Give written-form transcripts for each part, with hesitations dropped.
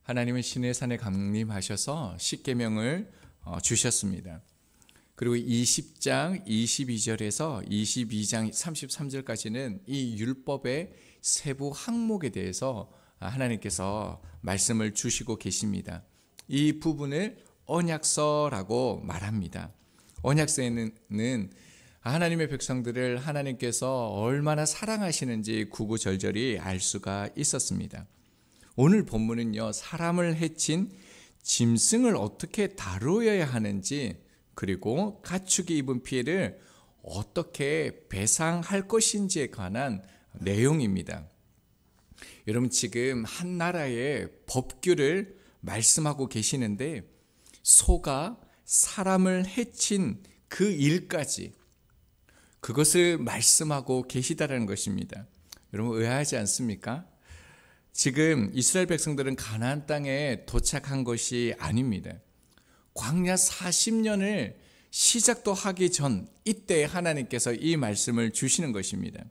하나님은 시내산에 강림하셔서 십계명을 주셨습니다. 그리고 20장 22절에서 22장 33절까지는 이 율법의 세부 항목에 대해서 하나님께서 말씀을 주시고 계십니다. 이 부분을 언약서라고 말합니다. 언약서에는 하나님의 백성들을 하나님께서 얼마나 사랑하시는지 구구절절히 알 수가 있었습니다. 오늘 본문은요, 사람을 해친 짐승을 어떻게 다루어야 하는지, 그리고 가축이 입은 피해를 어떻게 배상할 것인지에 관한 내용입니다. 여러분, 지금 한 나라의 법규를 말씀하고 계시는데, 소가 사람을 해친 그 일까지 그것을 말씀하고 계시다라는 것입니다. 여러분, 의아하지 않습니까? 지금 이스라엘 백성들은 가나안 땅에 도착한 것이 아닙니다. 광야 40년을 시작도 하기 전 이때 하나님께서 이 말씀을 주시는 것입니다.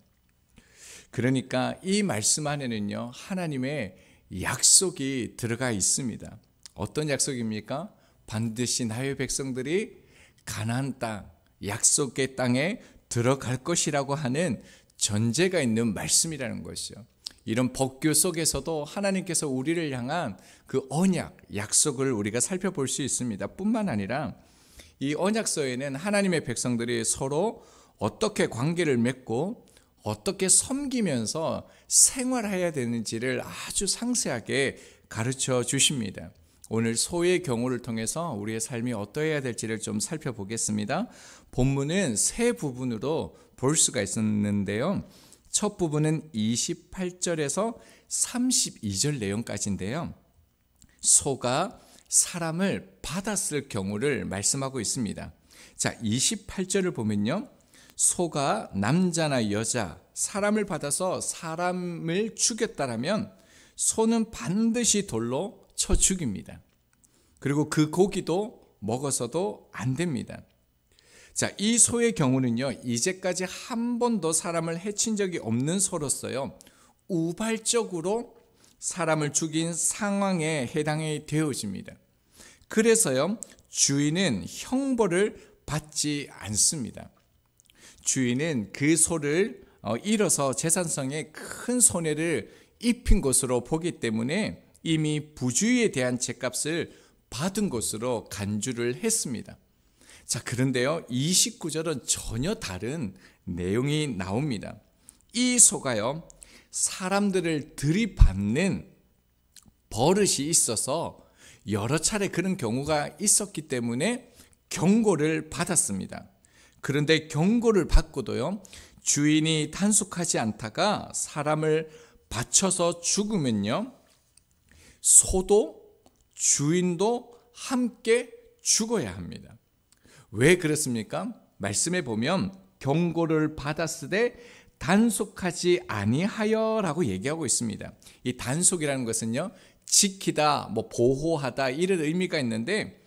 그러니까 이 말씀 안에는요, 하나님의 약속이 들어가 있습니다. 어떤 약속입니까? 반드시 나의 백성들이 가나안 땅, 약속의 땅에 들어갈 것이라고 하는 전제가 있는 말씀이라는 것이죠. 이런 법규 속에서도 하나님께서 우리를 향한 그 언약, 약속을 우리가 살펴볼 수 있습니다. 뿐만 아니라 이 언약서에는 하나님의 백성들이 서로 어떻게 관계를 맺고 어떻게 섬기면서 생활해야 되는지를 아주 상세하게 가르쳐 주십니다. 오늘 소의 경우를 통해서 우리의 삶이 어떠해야 될지를 좀 살펴보겠습니다. 본문은 세 부분으로 볼 수가 있었는데요. 첫 부분은 28절에서 32절 내용까지인데요. 소가 사람을 받았을 경우를 말씀하고 있습니다. 자, 28절을 보면요, 소가 남자나 여자, 사람을 받아서 사람을 죽였다라면 소는 반드시 돌로 쳐 죽입니다. 그리고 그 고기도 먹어서도 안 됩니다. 자, 이 소의 경우는요, 이제까지 한 번도 사람을 해친 적이 없는 소로서요, 우발적으로 사람을 죽인 상황에 해당이 되어집니다. 그래서요, 주인은 형벌을 받지 않습니다. 주인은 그 소를 잃어서 재산성에 큰 손해를 입힌 것으로 보기 때문에 이미 부주의에 대한 죗값을 받은 것으로 간주를 했습니다. 자, 그런데요, 29절은 전혀 다른 내용이 나옵니다. 이 소가요, 사람들을 들이받는 버릇이 있어서 여러 차례 그런 경우가 있었기 때문에 경고를 받았습니다. 그런데 경고를 받고도요, 주인이 단속하지 않다가 사람을 바쳐서 죽으면요, 소도 주인도 함께 죽어야 합니다. 왜 그렇습니까? 말씀에 보면 경고를 받았으되 단속하지 아니하여라고 얘기하고 있습니다. 이 단속이라는 것은요, 지키다, 보호하다 이런 의미가 있는데,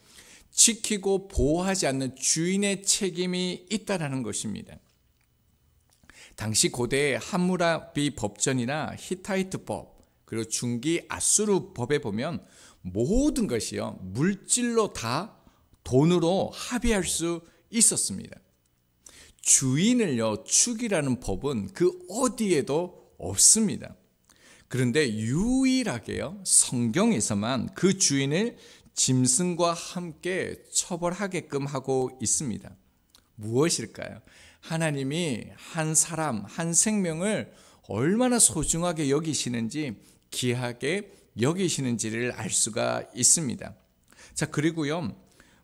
지키고 보호하지 않는 주인의 책임이 있다라는 것입니다. 당시 고대의 함무라비 법전이나 히타이트법, 그리고 중기 아수르 법에 보면 모든 것이요, 물질로 다 돈으로 합의할 수 있었습니다. 주인을요, 죽이라는 법은 그 어디에도 없습니다. 그런데 유일하게요, 성경에서만 그 주인을 짐승과 함께 처벌하게끔 하고 있습니다. 무엇일까요? 하나님이 한 사람, 한 생명을 얼마나 소중하게 여기시는지, 귀하게 여기시는지를 알 수가 있습니다. 자, 그리고요,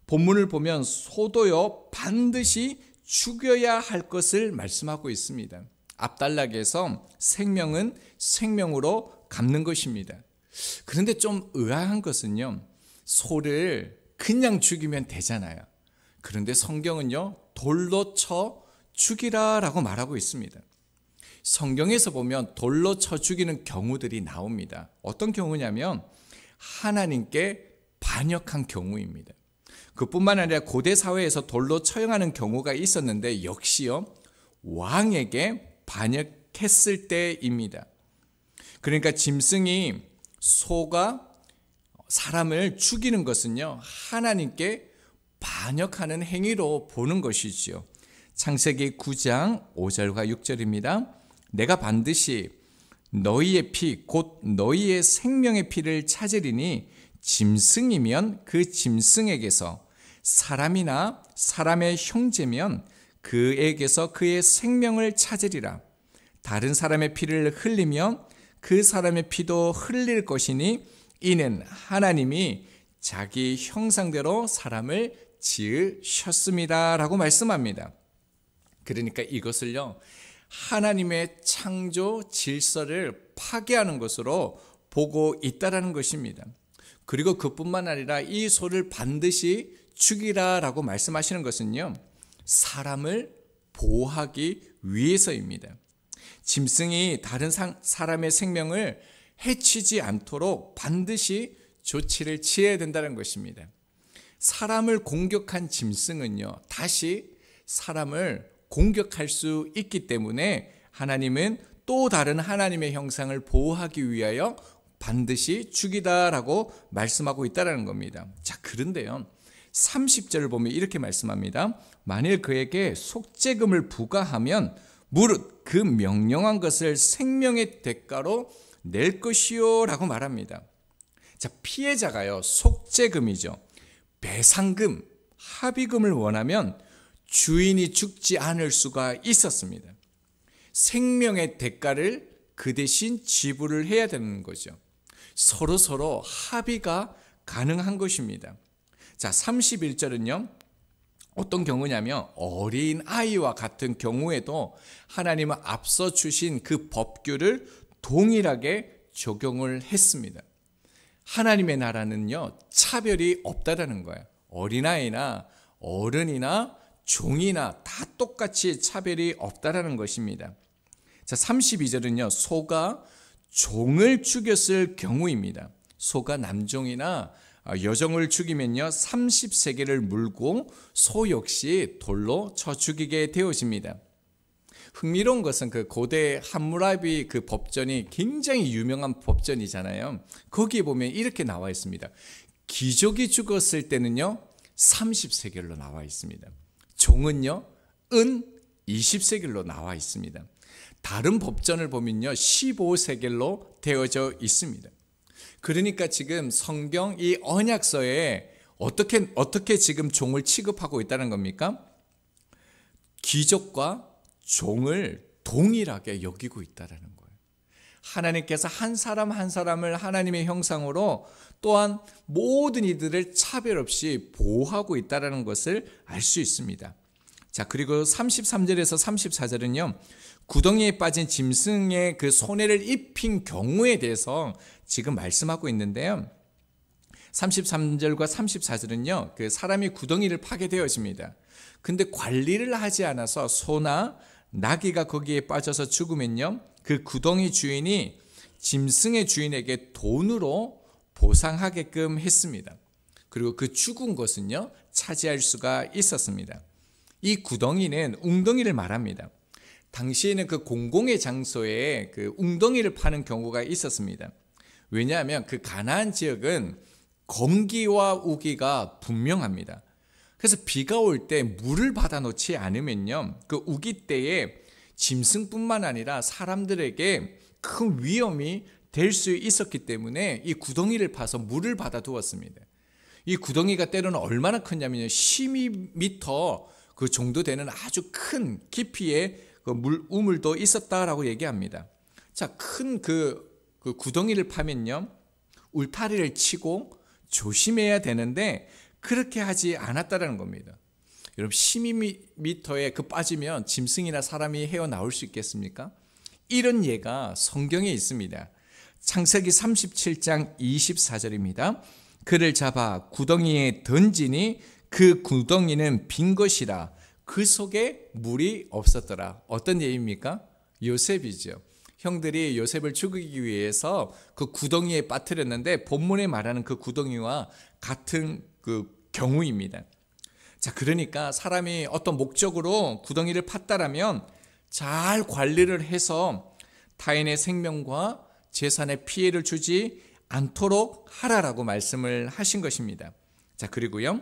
본문을 보면 소도요, 반드시 죽여야 할 것을 말씀하고 있습니다. 앞단락에서 생명은 생명으로 갚는 것입니다. 그런데 좀 의아한 것은요, 소를 그냥 죽이면 되잖아요. 그런데 성경은요, 돌로 쳐 죽이라라고 말하고 있습니다. 성경에서 보면 돌로 쳐 죽이는 경우들이 나옵니다. 어떤 경우냐면 하나님께 반역한 경우입니다. 그뿐만 아니라 고대 사회에서 돌로 처형하는 경우가 있었는데 역시요, 왕에게 반역했을 때입니다. 그러니까 짐승이 소가 사람을 죽이는 것은요, 하나님께 반역하는 행위로 보는 것이지요. 창세기 9장 5절과 6절입니다. 내가 반드시 너희의 피, 곧 너희의 생명의 피를 찾으리니 짐승이면 그 짐승에게서, 사람이나 사람의 형제면 그에게서 그의 생명을 찾으리라. 다른 사람의 피를 흘리면 그 사람의 피도 흘릴 것이니 이는 하나님이 자기 형상대로 사람을 지으셨습니다 라고 말씀합니다. 그러니까 이것을요, 하나님의 창조 질서를 파괴하는 것으로 보고 있다라는 것입니다. 그리고 그뿐만 아니라 이 소를 반드시 죽이라라고 말씀하시는 것은요, 사람을 보호하기 위해서입니다. 짐승이 다른 사람의 생명을 해치지 않도록 반드시 조치를 취해야 된다는 것입니다. 사람을 공격한 짐승은요, 다시 사람을 공격할 수 있기 때문에 하나님은 또 다른 하나님의 형상을 보호하기 위하여 반드시 죽이다라고 말씀하고 있다는 겁니다. 자, 그런데요, 30절을 보면 이렇게 말씀합니다. 만일 그에게 속죄금을 부과하면 무릇 그 명령한 것을 생명의 대가로 낼 것이요 라고 말합니다. 자, 피해자가요, 속죄금이죠. 배상금, 합의금을 원하면 주인이 죽지 않을 수가 있었습니다. 생명의 대가를 그 대신 지불을 해야 되는 거죠. 서로 합의가 가능한 것입니다. 자, 31절은요, 어떤 경우냐면 어린 아이와 같은 경우에도 하나님은 앞서 주신 그 법규를 동일하게 적용을 했습니다. 하나님의 나라는요, 차별이 없다라는 거예요. 어린아이나 어른이나 종이나 다 똑같이 차별이 없다라는 것입니다. 자, 32절은요, 소가 종을 죽였을 경우입니다. 소가 남종이나 여종을 죽이면요, 30세겔을 물고 소 역시 돌로 쳐 죽이게 되어집니다. 흥미로운 것은 그 고대 함무라비 그 법전이 굉장히 유명한 법전이잖아요. 거기에 보면 이렇게 나와 있습니다. 귀족이 죽었을 때는요, 30세겔로 나와 있습니다. 종은요, 은 20세겔로 나와 있습니다. 다른 법전을 보면요, 15세겔로 되어져 있습니다. 그러니까 지금 성경 이 언약서에 어떻게 지금 종을 취급하고 있다는 겁니까? 귀족과 종을 동일하게 여기고 있다는 거예요. 하나님께서 한 사람 한 사람을 하나님의 형상으로, 또한 모든 이들을 차별 없이 보호하고 있다는 것을 알 수 있습니다. 자, 그리고 33절에서 34절은요, 구덩이에 빠진 짐승의 그 손해를 입힌 경우에 대해서 지금 말씀하고 있는데요, 33절과 34절은요, 그 사람이 구덩이를 파게 되어집니다. 근데 관리를 하지 않아서 소나 나귀가 거기에 빠져서 죽으면요, 그 구덩이 주인이 짐승의 주인에게 돈으로 보상하게끔 했습니다. 그리고 그 죽은 것은요, 차지할 수가 있었습니다. 이 구덩이는 웅덩이를 말합니다. 당시에는 그 공공의 장소에 그 웅덩이를 파는 경우가 있었습니다. 왜냐하면 그 가나안 지역은 건기와 우기가 분명합니다. 그래서 비가 올 때 물을 받아 놓지 않으면요, 그 우기 때에 짐승뿐만 아니라 사람들에게 큰 위험이 될 수 있었기 때문에 이 구덩이를 파서 물을 받아 두었습니다. 이 구덩이가 때로는 얼마나 컸냐면요, 12m 그 정도 되는 아주 큰 깊이의 그 우물도 있었다라고 얘기합니다. 자, 큰 그 구덩이를 파면요, 울타리를 치고 조심해야 되는데 그렇게 하지 않았다라는 겁니다. 여러분, 12m에 그 빠지면 짐승이나 사람이 헤어나올 수 있겠습니까? 이런 예가 성경에 있습니다. 창세기 37장 24절입니다. 그를 잡아 구덩이에 던지니 그 구덩이는 빈 것이라 그 속에 물이 없었더라. 어떤 예입니까? 요셉이죠. 형들이 요셉을 죽이기 위해서 그 구덩이에 빠뜨렸는데 본문에 말하는 그 구덩이와 같은 그 경우입니다. 자, 그러니까 사람이 어떤 목적으로 구덩이를 팠다라면 잘 관리를 해서 타인의 생명과 재산에 피해를 주지 않도록 하라라고 말씀을 하신 것입니다. 자, 그리고요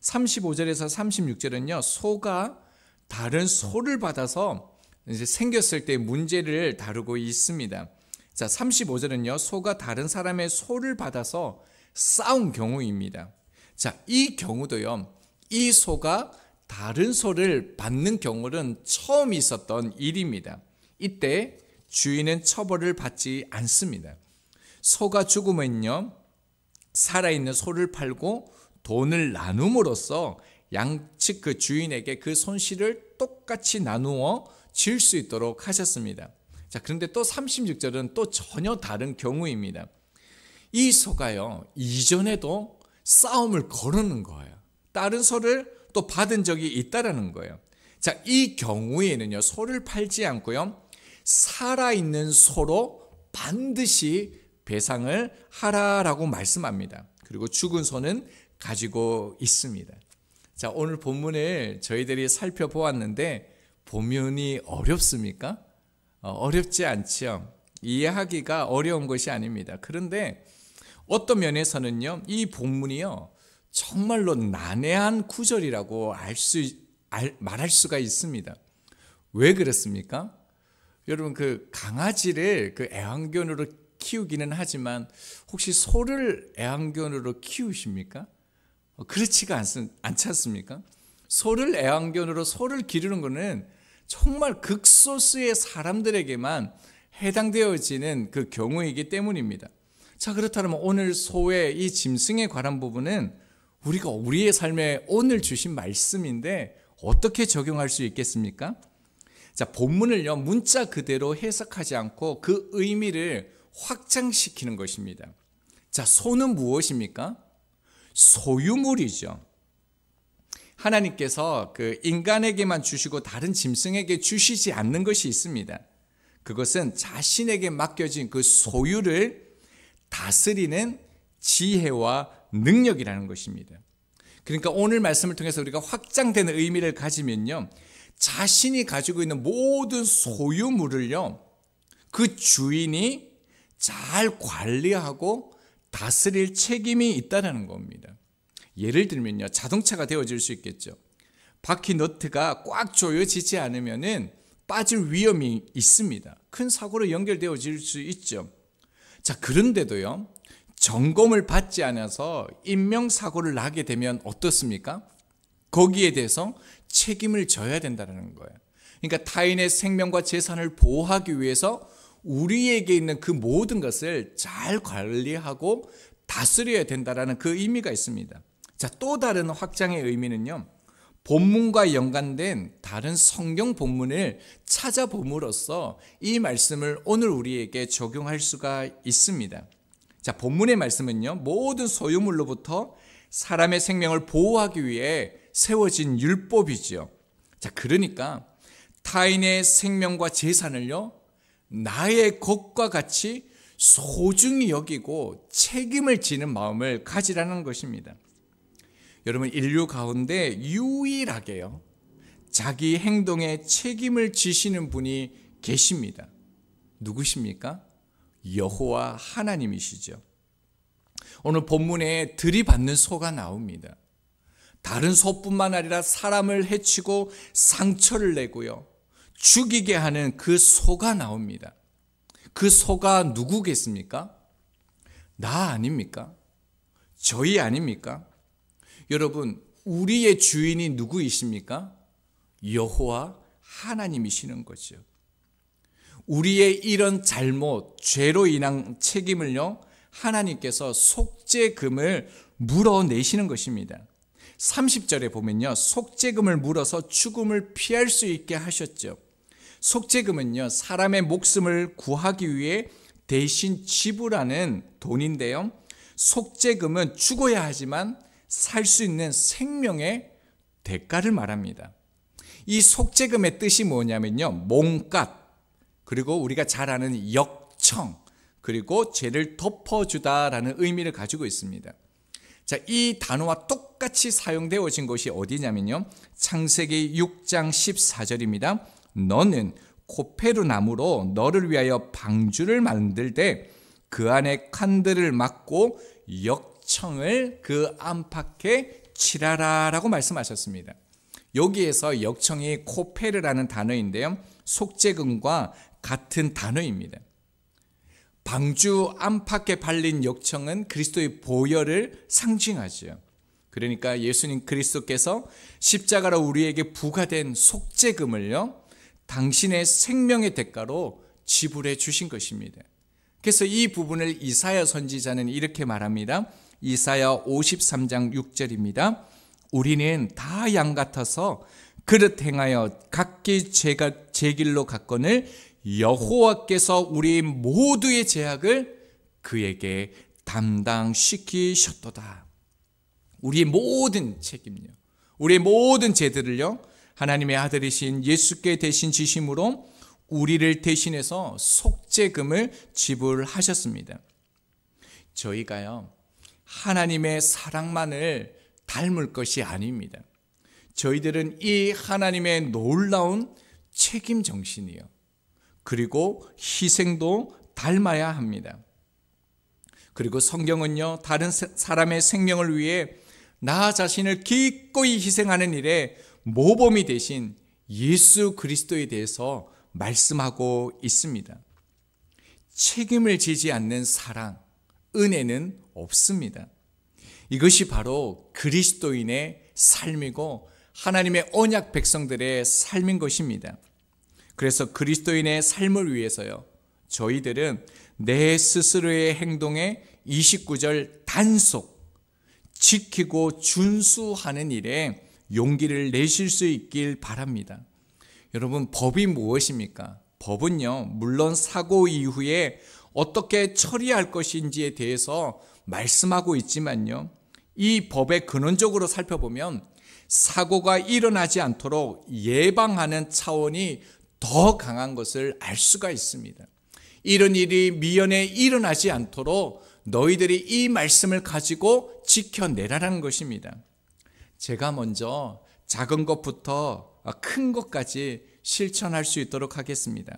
35절에서 36절은요 소가 다른 소를 받아서 이제 생겼을 때 문제를 다루고 있습니다. 자, 35절은요 소가 다른 사람의 소를 받아서 싸운 경우입니다. 자, 이 경우도요 이 소가 다른 소를 받는 경우는 처음 있었던 일입니다. 이때 주인은 처벌을 받지 않습니다. 소가 죽으면요 살아있는 소를 팔고 돈을 나눔으로써 양측 그 주인에게 그 손실을 똑같이 나누어 질 수 있도록 하셨습니다. 자, 그런데 또 36절은 또 전혀 다른 경우입니다. 이 소가요 이전에도 싸움을 거르는 거예요. 다른 소를 또 받은 적이 있다라는 거예요. 자, 이 경우에는요 소를 팔지 않고요 살아있는 소로 반드시 배상을 하라라고 말씀합니다. 그리고 죽은 소는 가지고 있습니다. 자, 오늘 본문을 저희들이 살펴보았는데 보면이 어렵습니까? 어렵지 않죠. 이해하기가 어려운 것이 아닙니다. 그런데 어떤 면에서는요 이 본문이요 정말로 난해한 구절이라고 말할 수가 있습니다. 왜 그렇습니까? 여러분 그 강아지를 그 애완견으로 키우기는 하지만 혹시 소를 애완견으로 키우십니까? 그렇지가 않지 않습니까? 소를 애완견으로 소를 기르는 것은 정말 극소수의 사람들에게만 해당되어지는 그 경우이기 때문입니다. 자, 그렇다면 오늘 소의 이 짐승에 관한 부분은 우리가 우리의 삶에 오늘 주신 말씀인데 어떻게 적용할 수 있겠습니까? 자, 본문을요 문자 그대로 해석하지 않고 그 의미를 확장시키는 것입니다. 자, 소는 무엇입니까? 소유물이죠. 하나님께서 그 인간에게만 주시고 다른 짐승에게 주시지 않는 것이 있습니다. 그것은 자신에게 맡겨진 그 소유를 다스리는 지혜와 능력이라는 것입니다. 그러니까 오늘 말씀을 통해서 우리가 확장되는 의미를 가지면요 자신이 가지고 있는 모든 소유물을요 그 주인이 잘 관리하고 다스릴 책임이 있다는 겁니다. 예를 들면요 자동차가 되어질 수 있겠죠. 바퀴 너트가 꽉 조여지지 않으면은 빠질 위험이 있습니다. 큰 사고로 연결되어질 수 있죠. 자, 그런데도요 점검을 받지 않아서 인명사고를 나게 되면 어떻습니까? 거기에 대해서 책임을 져야 된다는 거예요. 그러니까 타인의 생명과 재산을 보호하기 위해서 우리에게 있는 그 모든 것을 잘 관리하고 다스려야 된다는 그 의미가 있습니다. 자, 또 다른 확장의 의미는요 본문과 연관된 다른 성경 본문을 찾아봄으로써 이 말씀을 오늘 우리에게 적용할 수가 있습니다. 자, 본문의 말씀은요 모든 소유물로부터 사람의 생명을 보호하기 위해 세워진 율법이죠. 자, 그러니까 타인의 생명과 재산을요 나의 것과 같이 소중히 여기고 책임을 지는 마음을 가지라는 것입니다. 여러분 인류 가운데 유일하게요 자기 행동에 책임을 지시는 분이 계십니다. 누구십니까? 여호와 하나님이시죠. 오늘 본문에 들이받는 소가 나옵니다. 다른 소뿐만 아니라 사람을 해치고 상처를 내고요 죽이게 하는 그 소가 나옵니다. 그 소가 누구겠습니까? 나 아닙니까? 저희 아닙니까? 여러분 우리의 주인이 누구이십니까? 여호와 하나님이시는 거죠. 우리의 이런 잘못, 죄로 인한 책임을요 하나님께서 속죄금을 물어내시는 것입니다. 30절에 보면요 속죄금을 물어서 죽음을 피할 수 있게 하셨죠. 속죄금은요 사람의 목숨을 구하기 위해 대신 지불하는 돈인데요 속죄금은 죽어야 하지만 살 수 있는 생명의 대가를 말합니다. 이 속죄금의 뜻이 뭐냐면요 몸값, 그리고 우리가 잘 아는 역청, 그리고 죄를 덮어주다라는 의미를 가지고 있습니다. 자, 이 단어와 똑같이 사용되어진 것이 어디냐면요 창세기 6장 14절입니다. 너는 코페르 나무로 너를 위하여 방주를 만들 때 그 안에 칸들을 막고 역청을 그 안팎에 칠하라라고 말씀하셨습니다. 여기에서 역청이 코페르라는 단어인데요, 속죄금과 같은 단어입니다. 방주 안팎에 발린 역청은 그리스도의 보혈을 상징하죠. 그러니까 예수님 그리스도께서 십자가로 우리에게 부과된 속죄금을요, 당신의 생명의 대가로 지불해 주신 것입니다. 그래서 이 부분을 이사야 선지자는 이렇게 말합니다. 이사야 53장 6절입니다. 우리는 다 양 같아서 그릇 행하여 각기 제 길로 갔거늘 여호와께서 우리 모두의 죄악을 그에게 담당시키셨도다. 우리의 모든 책임요, 우리의 모든 죄들을요, 하나님의 아들이신 예수께 대신 지심으로 우리를 대신해서 속죄금을 지불하셨습니다. 저희가요, 하나님의 사랑만을 닮을 것이 아닙니다. 저희들은 이 하나님의 놀라운 책임 정신이요, 그리고 희생도 닮아야 합니다. 그리고 성경은요, 다른 사람의 생명을 위해 나 자신을 기꺼이 희생하는 일에 모범이 되신 예수 그리스도에 대해서 말씀하고 있습니다. 책임을 지지 않는 사랑, 은혜는 없습니다. 이것이 바로 그리스도인의 삶이고 하나님의 언약 백성들의 삶인 것입니다. 그래서 그리스도인의 삶을 위해서요, 저희들은 내 스스로의 행동에 29절 단속, 지키고 준수하는 일에 용기를 내실 수 있길 바랍니다. 여러분, 법이 무엇입니까? 법은요, 물론 사고 이후에 어떻게 처리할 것인지에 대해서 말씀하고 있지만요, 이 법의 근원적으로 살펴보면 사고가 일어나지 않도록 예방하는 차원이 더 강한 것을 알 수가 있습니다. 이런 일이 미연에 일어나지 않도록 너희들이 이 말씀을 가지고 지켜내라는 것입니다. 제가 먼저 작은 것부터 큰 것까지 실천할 수 있도록 하겠습니다.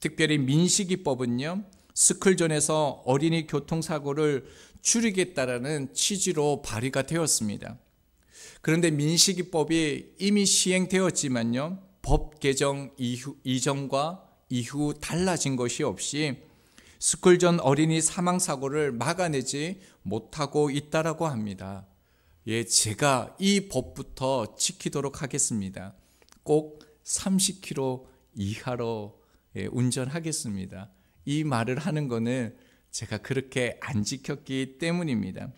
특별히 민식이법은요, 스쿨존에서 어린이 교통사고를 줄이겠다라는 취지로 발의가 되었습니다. 그런데 민식이법이 이미 시행되었지만요, 법 개정 이전과 이후 달라진 것이 없이 스쿨존 어린이 사망사고를 막아내지 못하고 있다라고 합니다. 제가 이 법부터 지키도록 하겠습니다. 꼭 30km 이하로 운전하겠습니다. 이 말을 하는 거는 제가 그렇게 안 지켰기 때문입니다.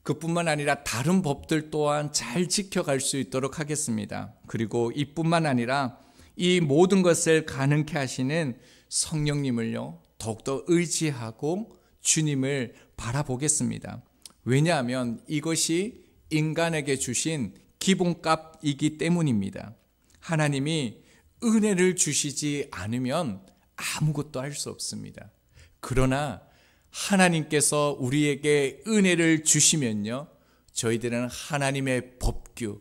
그뿐만 아니라 다른 법들 또한 잘 지켜갈 수 있도록 하겠습니다. 그리고 이뿐만 아니라 이 모든 것을 가능케 하시는 성령님을요, 더욱더 의지하고 주님을 바라보겠습니다. 왜냐하면 이것이 인간에게 주신 기본값이기 때문입니다. 하나님이 은혜를 주시지 않으면 아무것도 할 수 없습니다. 그러나 하나님께서 우리에게 은혜를 주시면요, 저희들은 하나님의 법규,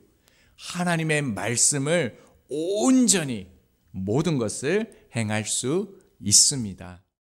하나님의 말씀을 온전히 모든 것을 행할 수 있습니다.